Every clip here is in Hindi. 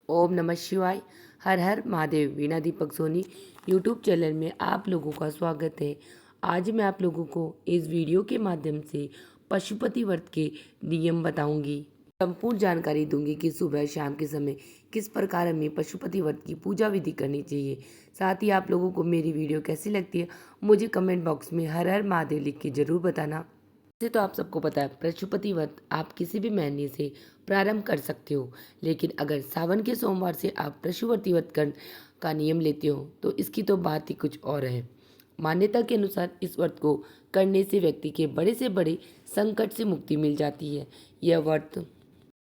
ओम नमः शिवाय। हर हर महादेव। वीणा दीपक सोनी यूट्यूब चैनल में आप लोगों का स्वागत है। आज मैं आप लोगों को इस वीडियो के माध्यम से पशुपति व्रत के नियम बताऊंगी। संपूर्ण जानकारी दूंगी कि सुबह शाम के समय किस प्रकार हमें पशुपति व्रत की पूजा विधि करनी चाहिए। साथ ही आप लोगों को मेरी वीडियो कैसी लगती है मुझे कमेंट बॉक्स में हर हर महादेव लिख के ज़रूर बताना। तो आप सबको पता है पशुपति व्रत आप किसी भी महीने से प्रारंभ कर सकते हो, लेकिन अगर सावन के सोमवार से आप पशुपति व्रत का नियम लेते हो तो इसकी तो बात ही कुछ और है। मान्यता के अनुसार इस व्रत को करने से व्यक्ति के बड़े से बड़े संकट से मुक्ति मिल जाती है। यह व्रत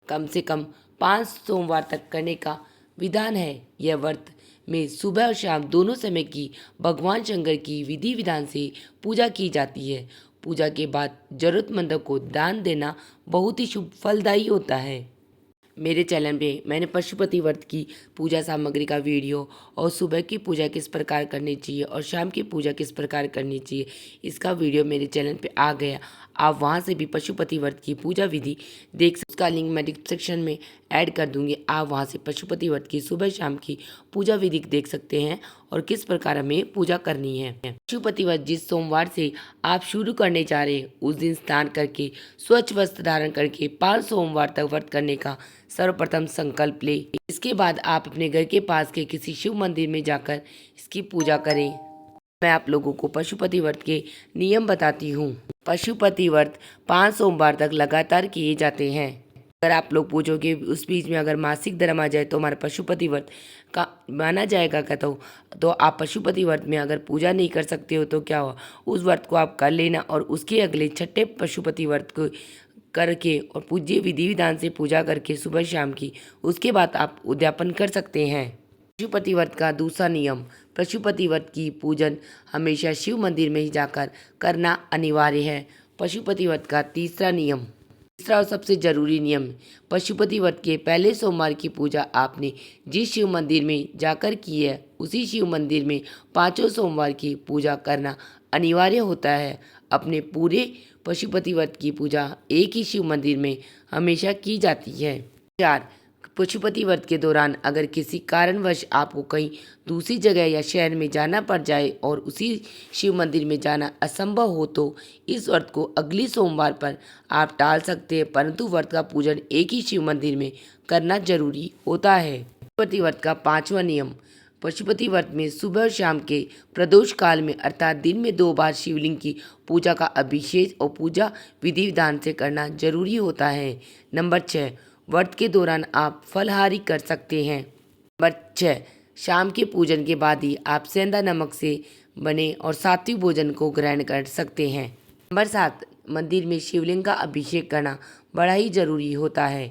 कम से कम 5 सोमवार तक करने का विधान है। यह व्रत में सुबह और शाम दोनों समय की भगवान शंकर की विधि विधान से पूजा की जाती है। पूजा के बाद जरूरतमंदों को दान देना बहुत ही शुभ फलदायी होता है। मेरे चैनल पे मैंने पशुपति व्रत की पूजा सामग्री का वीडियो और सुबह की पूजा किस प्रकार करनी चाहिए और शाम की पूजा किस प्रकार करनी चाहिए इसका वीडियो मेरे चैनल पे आ गया। आप वहां से भी पशुपति व्रत की पूजा विधि देख सकते। उसका लिंक मैं डिस्क्रिप्शन में ऐड कर दूंगी। आप वहां से पशुपति व्रत की सुबह शाम की पूजा विधि देख सकते हैं और किस प्रकार हमें पूजा करनी है। पशुपति व्रत जिस सोमवार से आप शुरू करने जा रहे हैं उस दिन स्नान करके स्वच्छ वस्त्र धारण करके 5 सोमवार तक व्रत करने का सर्वप्रथम संकल्प ले। इसके बाद आप अपने घर के पास के किसी शिव मंदिर में जाकर इसकी पूजा करें। मैं आप लोगों को पशुपति व्रत के नियम बताती हूँ। पशुपति व्रत 5 सोमवार तक लगातार किए जाते हैं। अगर आप लोग पूछोगे उस बीच में अगर मासिक धर्म आ जाए तो हमारा पशुपति व्रत का माना जाएगा क्या? तो आप पशुपति व्रत में अगर पूजा नहीं कर सकते हो तो क्या हुआ, उस व्रत को आप कर लेना और उसके अगले छठे पशुपति व्रत को करके और पूज्य विधि विधान से पूजा करके सुबह शाम की उसके बाद आप उद्यापन कर सकते हैं। पशुपति व्रत का दूसरा नियम, पशुपति व्रत की पूजन हमेशा शिव मंदिर में ही जाकर करना अनिवार्य है। पशुपति व्रत का तीसरा नियम, तीसरा और सबसे जरूरी नियम, पशुपति व्रत के पहले सोमवार की पूजा आपने जिस शिव मंदिर में जाकर की है उसी शिव मंदिर में 5 सोमवार की पूजा करना अनिवार्य होता है। अपने पूरे पशुपति व्रत की पूजा एक ही शिव मंदिर में हमेशा की जाती है। 4, पशुपति व्रत के दौरान अगर किसी कारणवश आपको कहीं दूसरी जगह या शहर में जाना पड़ जाए और उसी शिव मंदिर में जाना असंभव हो तो इस व्रत को अगली सोमवार पर आप टाल सकते हैं, परंतु व्रत का पूजन एक ही शिव मंदिर में करना जरूरी होता है। पशुपति व्रत का 5वां नियम, पशुपति व्रत में सुबह और शाम के प्रदोष काल में अर्थात दिन में 2 बार शिवलिंग की पूजा का अभिषेक और पूजा विधि विधान से करना जरूरी होता है। नंबर 6, व्रत के दौरान आप फलाहारी कर सकते हैं। नंबर 6, शाम के पूजन के बाद ही आप सेंधा नमक से बने और सात्विक भोजन को ग्रहण कर सकते हैं। नंबर 7, मंदिर में शिवलिंग का अभिषेक करना बड़ा ही जरूरी होता है।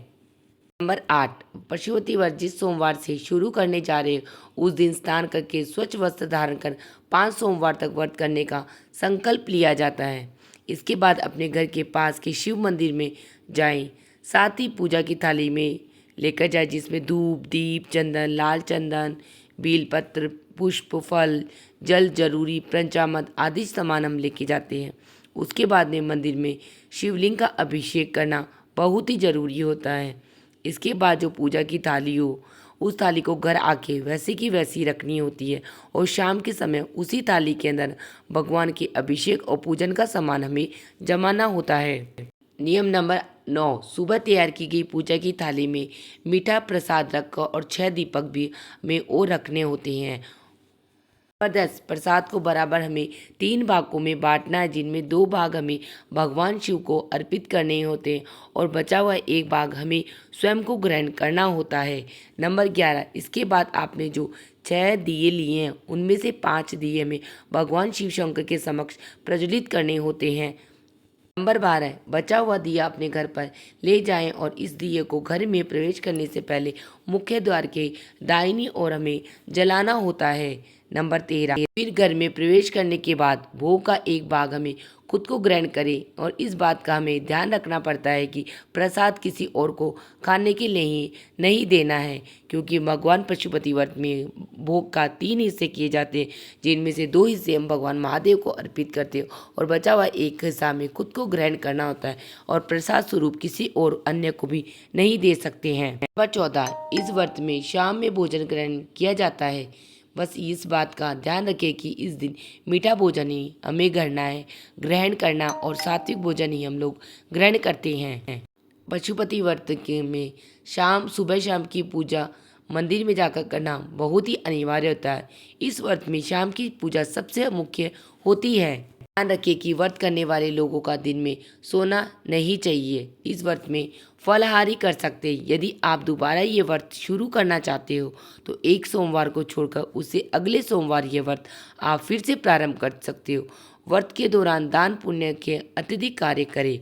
नंबर 8, पशुपति व्रत जिस सोमवार से शुरू करने जा रहे उस दिन स्नान करके स्वच्छ वस्त्र धारण कर 5 सोमवार तक व्रत करने का संकल्प लिया जाता है। इसके बाद अपने घर के पास के शिव मंदिर में जाएं, साथ ही पूजा की थाली में लेकर जाए जिसमें धूप दीप चंदन लाल चंदन बेलपत्र पुष्प फल जल जरूरी पंचामृत आदि सामान हम लेके जाते हैं। उसके बाद में मंदिर में शिवलिंग का अभिषेक करना बहुत ही जरूरी होता है। इसके बाद जो पूजा की थाली हो उस थाली को घर आके वैसे की वैसी रखनी होती है और शाम के समय उसी थाली के अंदर भगवान के अभिषेक और पूजन का सामान हमें जमाना होता है। नियम नंबर 9, सुबह तैयार की गई पूजा की थाली में मीठा प्रसाद रखकर और 6 दीपक भी हमें और रखने होते हैं। नंबर 10, प्रसाद को बराबर हमें 3 भागों में बांटना है, जिनमें 2 भाग हमें भगवान शिव को अर्पित करने होते हैं और बचा हुआ 1 भाग हमें स्वयं को ग्रहण करना होता है। नंबर 11, इसके बाद आपने जो 6 दिए लिए हैं उनमें से 5 दिए हमें भगवान शिव शंकर के समक्ष प्रज्वलित करने होते हैं। नंबर 12, बचा हुआ दिया अपने घर पर ले जाएं और इस दिए को घर में प्रवेश करने से पहले मुख्य द्वार के दाहिनी ओर हमें जलाना होता है। नंबर 13, फिर घर में प्रवेश करने के बाद भोग का 1 भाग हमें खुद को ग्रहण करें और इस बात का हमें ध्यान रखना पड़ता है कि प्रसाद किसी और को खाने के लिए नहीं देना है, क्योंकि भगवान पशुपति व्रत में भोग का 3 हिस्से किए जाते हैं, जिनमें से 2 हिस्से हम भगवान महादेव को अर्पित करते हैं और बचा हुआ 1 हिस्सा हमें खुद को ग्रहण करना होता है और प्रसाद स्वरूप किसी और अन्य को भी नहीं दे सकते हैं। नंबर 14, इस व्रत में शाम में भोजन ग्रहण किया जाता है। बस इस बात का ध्यान रखें कि इस दिन मीठा भोजन ही हमें ग्रहण करना और सात्विक भोजन ही हम लोग ग्रहण करते हैं। पशुपति व्रत के में सुबह शाम की पूजा मंदिर में जाकर करना बहुत ही अनिवार्य होता है। इस व्रत में शाम की पूजा सबसे मुख्य होती है। ध्यान रखें कि व्रत करने वाले लोगों का दिन में सोना नहीं चाहिए। इस व्रत में फलाहारी कर सकते हैं। यदि आप दोबारा ये व्रत शुरू करना चाहते हो तो एक सोमवार को छोड़कर उससे अगले सोमवार ये व्रत आप फिर से प्रारंभ कर सकते हो। व्रत के दौरान दान पुण्य के अत्यधिक कार्य करें।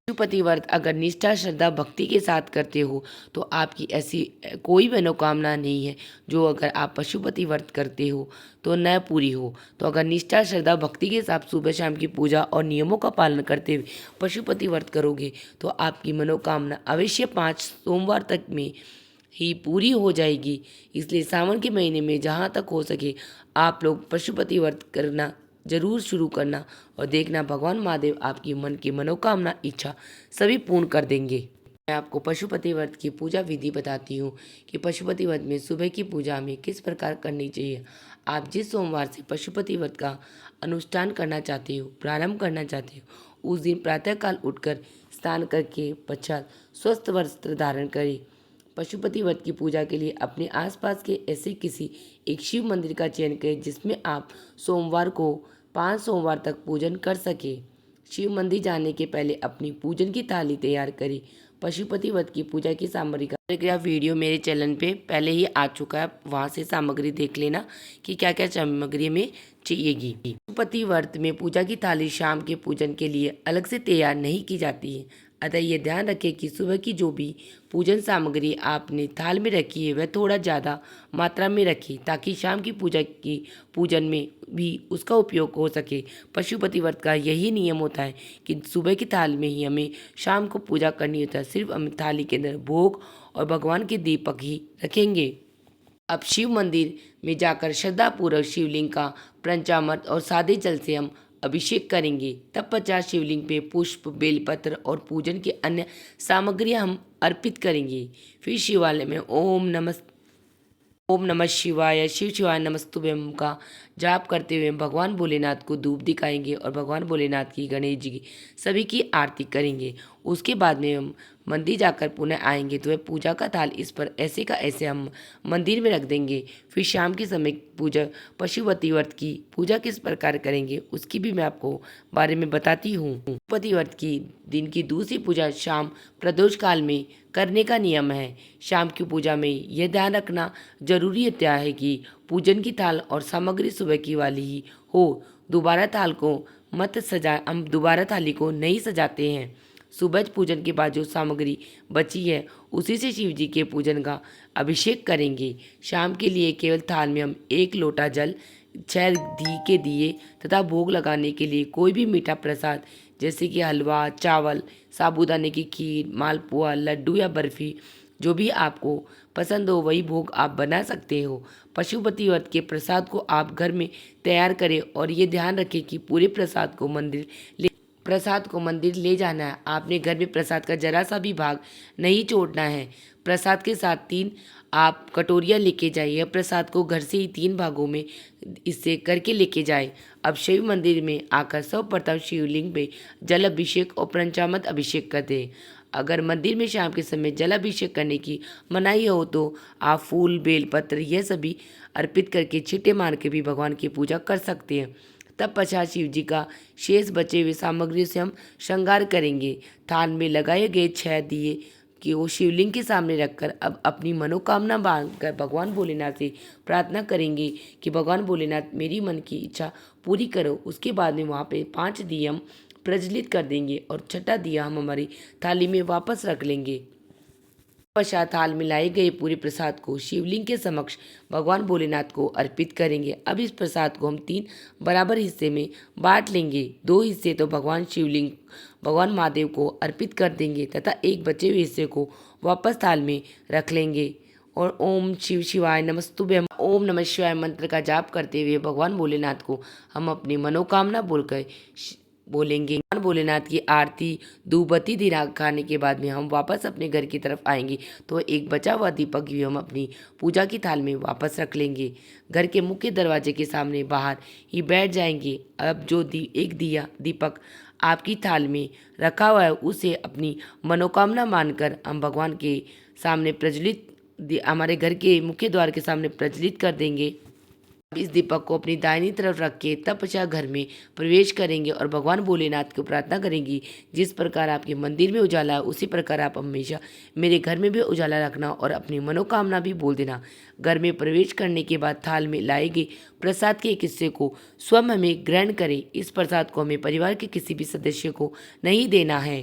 पशुपति व्रत अगर निष्ठा श्रद्धा भक्ति के साथ करते हो तो आपकी ऐसी कोई मनोकामना नहीं है जो अगर आप पशुपति व्रत करते हो तो न पूरी हो। तो अगर निष्ठा श्रद्धा भक्ति के साथ सुबह शाम की पूजा और नियमों का पालन करते हुए पशुपति व्रत करोगे तो आपकी मनोकामना अवश्य 5 सोमवार तक में ही पूरी हो जाएगी। इसलिए सावन के महीने में जहाँ तक हो सके आप लोग पशुपति व्रत करना जरूर शुरू करना और देखना भगवान महादेव आपकी मन की मनोकामना इच्छा सभी पूर्ण कर देंगे। मैं आपको पशुपति व्रत की पूजा विधि बताती हूँ कि पशुपति व्रत में सुबह की पूजा हमें किस प्रकार करनी चाहिए। आप जिस सोमवार से पशुपति व्रत का अनुष्ठान करना चाहते हो, प्रारंभ करना चाहते हो, उस दिन प्रातःकाल उठकर स्नान करके पश्चात स्वस्थ वस्त्र धारण करें। पशुपति व्रत की पूजा के लिए अपने आसपास के ऐसे किसी एक शिव मंदिर का चयन करें जिसमें आप सोमवार को 5 सोमवार तक पूजन कर सके। शिव मंदिर जाने के पहले अपनी पूजन की थाली तैयार करें। पशुपति व्रत की पूजा की सामग्री का वीडियो मेरे चैनल पे पहले ही आ चुका है, वहाँ से सामग्री देख लेना कि क्या क्या सामग्री हमें चाहिएगी। पशुपति व्रत में पूजा की थाली शाम के पूजन के लिए अलग से तैयार नहीं की जाती है। अतः ये ध्यान रखें कि सुबह की जो भी पूजन सामग्री आपने थाल में रखी है वह थोड़ा ज़्यादा मात्रा में रखें ताकि शाम की पूजन में भी उसका उपयोग हो सके। पशुपति व्रत का यही नियम होता है कि सुबह की थाल में ही हमें शाम को पूजा करनी होता है। सिर्फ हम थाली के अंदर भोग और भगवान के दीपक ही रखेंगे। अब शिव मंदिर में जाकर श्रद्धापूर्वक शिवलिंग का पंचामृत और सादे जल से हम अभिषेक करेंगे। तब 50 शिवलिंग पे पुष्प, बेलपत्र और पूजन की अन्य सामग्रियां हम अर्पित करेंगे। फिर शिवालय में ओम नमः शिवाय, शिव शिवाय नमस्तुभ्यं का जाप करते हुए भगवान भोलेनाथ को धूप दिखाएंगे और भगवान भोलेनाथ की, गणेश जी की, सभी की आरती करेंगे। उसके बाद में हम मंदिर जाकर पुनः आएंगे तो वह पूजा का थाल इस पर ऐसे का ऐसे हम मंदिर में रख देंगे। फिर शाम के समय पशुपति व्रत की पूजा किस प्रकार करेंगे उसकी भी मैं आपको बारे में बताती हूँ। पशुपति व्रत की दिन की दूसरी पूजा शाम प्रदोष काल में करने का नियम है। शाम की पूजा में यह ध्यान रखना जरूरी होता है कि पूजन की थाल और सामग्री सुबह की वाली ही हो। हम दोबारा थाली को नहीं सजाते हैं। सुबह पूजन के बाद जो सामग्री बची है उसी से शिव जी के पूजन का अभिषेक करेंगे। शाम के लिए केवल थाल में हम 1 लोटा जल, 6 घी के दिए तथा भोग लगाने के लिए कोई भी मीठा प्रसाद जैसे कि हलवा, चावल, साबूदाने की खीर, मालपुआ, लड्डू या बर्फी जो भी आपको पसंद हो वही भोग आप बना सकते हो। पशुपति व्रत के प्रसाद को आप घर में तैयार करें और ये ध्यान रखें कि पूरे प्रसाद को मंदिर ले जाना है। आपने घर में प्रसाद का जरा सा भी भाग नहीं छोड़ना है। प्रसाद के साथ 3 आप कटोरियाँ लेके जाइए। प्रसाद को घर से ही 3 भागों में इससे करके लेके जाए। अब शिव मंदिर में आकर सर्वप्रथम शिवलिंग पे जल अभिषेक और पंचामृत अभिषेक कर दें। अगर मंदिर में शाम के समय जल अभिषेक करने की मनाही हो तो आप फूल, बेलपत्र यह सभी अर्पित करके छींटे मार के भी भगवान की पूजा कर सकते हैं। तब पश्चात शिव जी का शेष बचे हुए सामग्रियों से हम श्रृंगार करेंगे। थाल में लगाए गए 6 दिए कि वो शिवलिंग के सामने रखकर अब अपनी मनोकामना बांधकर भगवान भोलेनाथ से प्रार्थना करेंगे कि भगवान भोलेनाथ मेरी मन की इच्छा पूरी करो। उसके बाद में वहाँ पे 5 दिए हम प्रज्वलित कर देंगे और 6ठा दिया हम हमारी थाली में वापस रख लेंगे। पश्चात थाल में लाए गए पूरे प्रसाद को शिवलिंग के समक्ष भगवान भोलेनाथ को अर्पित करेंगे। अब इस प्रसाद को हम 3 बराबर हिस्से में बांट लेंगे। 2 हिस्से तो भगवान महादेव को अर्पित कर देंगे तथा एक बचे हुए हिस्से को वापस थाल में रख लेंगे और ओम शिव शिवाय नमस्तुभ्यं, ओम नमः शिवाय मंत्र का जाप करते हुए भगवान भोलेनाथ को हम अपनी मनोकामना बोलेंगे। भोलेनाथ की आरती धूपबत्ती दिखाने के बाद में हम वापस अपने घर की तरफ आएंगे तो एक बचा हुआ दीपक भी हम अपनी पूजा की थाल में वापस रख लेंगे। घर के मुख्य दरवाजे के सामने बाहर ही बैठ जाएंगे। अब जो एक दीपक आपकी थाल में रखा हुआ है उसे अपनी मनोकामना मानकर हम भगवान के सामने हमारे घर के मुख्य द्वार के सामने प्रज्वलित कर देंगे। इस दीपक को अपनी दाहिनी तरफ रख के तपस्या घर में प्रवेश करेंगे और भगवान भोलेनाथ को प्रार्थना करेंगी, जिस प्रकार आपके मंदिर में उजाला है उसी प्रकार आप हमेशा मेरे घर में भी उजाला रखना और अपनी मनोकामना भी बोल देना। घर में प्रवेश करने के बाद थाल में लाए गए प्रसाद के एक हिस्से को स्वयं हमें ग्रहण करें। इस प्रसाद को हमें परिवार के किसी भी सदस्य को नहीं देना है।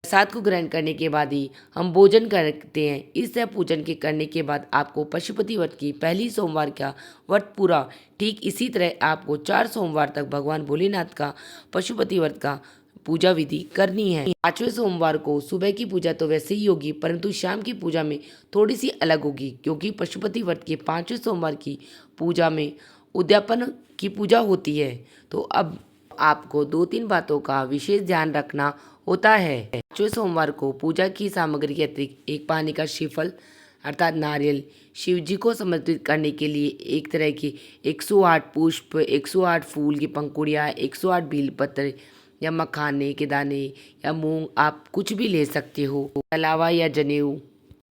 प्रसाद को ग्रहण करने के बाद ही हम भोजन करते हैं। इस तरह पूजन के करने के बाद आपको पशुपति व्रत की पहली सोमवार का व्रत पूरा, ठीक इसी तरह आपको 4 सोमवार तक भगवान भोलेनाथ का पशुपति व्रत का पूजा विधि करनी है। 5वें सोमवार को सुबह की पूजा तो वैसे ही होगी, परंतु शाम की पूजा में थोड़ी सी अलग होगी, क्योंकि पशुपति व्रत के 5वें सोमवार की पूजा में उद्यापन की पूजा होती है। तो अब आपको 2-3 बातों का विशेष ध्यान रखना होता है। 5वें सोमवार को पूजा की सामग्री के अतिरिक्त एक पानी का श्रीफल अर्थात नारियल, शिव जी को समर्पित करने के लिए एक तरह की 108 पुष्प, 108 फूल की पंखुड़ियाँ, 108 बेलपत्र या मखाने के दाने या मूंग, आप कुछ भी ले सकते हो, अलावा या जनेऊ।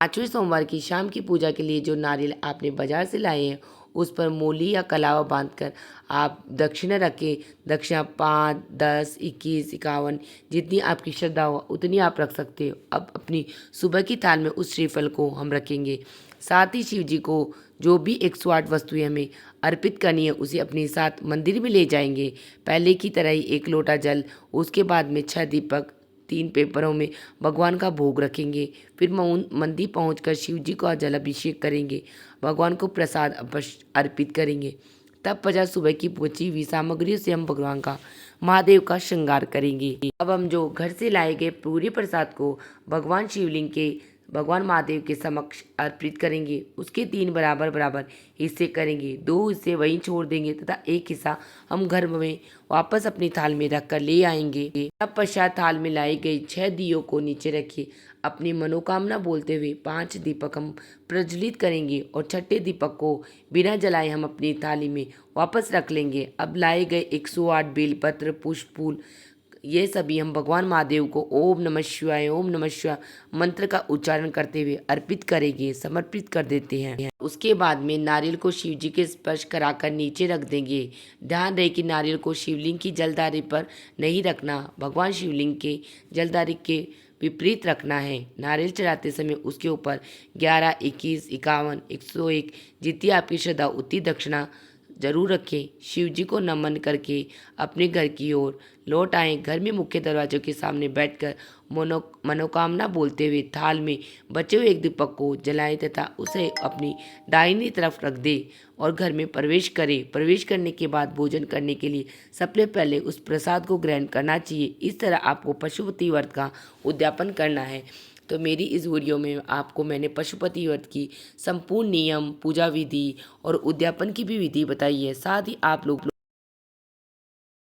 5वें सोमवार की शाम की पूजा के लिए जो नारियल आपने बाजार से लाए हैं उस पर मोली या कलावा बांधकर आप दक्षिणा रखें। दक्षिणा 5, 10, 21, 51 जितनी आपकी श्रद्धा हो उतनी आप रख सकते हो। अब अपनी सुबह की थाल में उस श्रीफल को हम रखेंगे। साथ ही शिव जी को जो भी 108 वस्तुएं हमें अर्पित करनी है उसे अपने साथ मंदिर में ले जाएंगे। पहले की तरह ही 1 लोटा जल, उसके बाद में 6 दीपक, 3 पेपरों में भगवान का भोग रखेंगे। फिर मंदिर पहुंचकर शिव जी का जलाभिषेक करेंगे, भगवान को प्रसाद अर्पित करेंगे। तब 50 सुबह की बची हुई सामग्रियों से हम भगवान का, महादेव का श्रृंगार करेंगे। अब हम जो घर से लाए गए पूरे प्रसाद को भगवान शिवलिंग के, भगवान महादेव के समक्ष अर्पित करेंगे। उसके 3 बराबर हिस्से करेंगे, 2 हिस्से वहीं छोड़ देंगे तथा 1 हिस्सा हम घर में वापस अपनी थाल में रखकर ले आएंगे। तब पश्चात थाल में लाए गए 6 दियों को नीचे रखिए। अपनी मनोकामना बोलते हुए 5 दीपक हम प्रज्वलित करेंगे और 6ठे दीपक को बिना जलाए हम अपनी थाली में वापस रख लेंगे। अब लाए गए 108 बेलपत्र, पुष्प, फूल, ये सभी हम भगवान महादेव को ओम नमः शिवाय मंत्र का उच्चारण करते हुए अर्पित करेंगे, समर्पित कर देते हैं। उसके बाद में नारियल को शिव जी के स्पर्श कराकर नीचे रख देंगे। ध्यान रहे कि नारियल को शिवलिंग की जलधारी पर नहीं रखना, भगवान शिवलिंग के जलधारी के विपरीत रखना है। नारियल चढ़ाते समय उसके ऊपर 11, 21, 51, 101 जितनी आपकी श्रद्धा उतनी दक्षिणा जरूर रखें। शिव जी को नमन करके अपने घर की ओर लौट आएं। घर में मुख्य दरवाजों के सामने बैठकर मनोकामना बोलते हुए थाल में बचे हुए 1 दीपक को जलाएं तथा उसे अपनी दाहिनी तरफ रख दे और घर में प्रवेश करें। प्रवेश करने के बाद भोजन करने के लिए सबसे पहले उस प्रसाद को ग्रहण करना चाहिए। इस तरह आपको पशुपति व्रत का उद्यापन करना है। तो मेरी इस वीडियो में आपको मैंने पशुपति व्रत की संपूर्ण नियम, पूजा विधि और उद्यापन की भी विधि बताई है। साथ ही आप लोग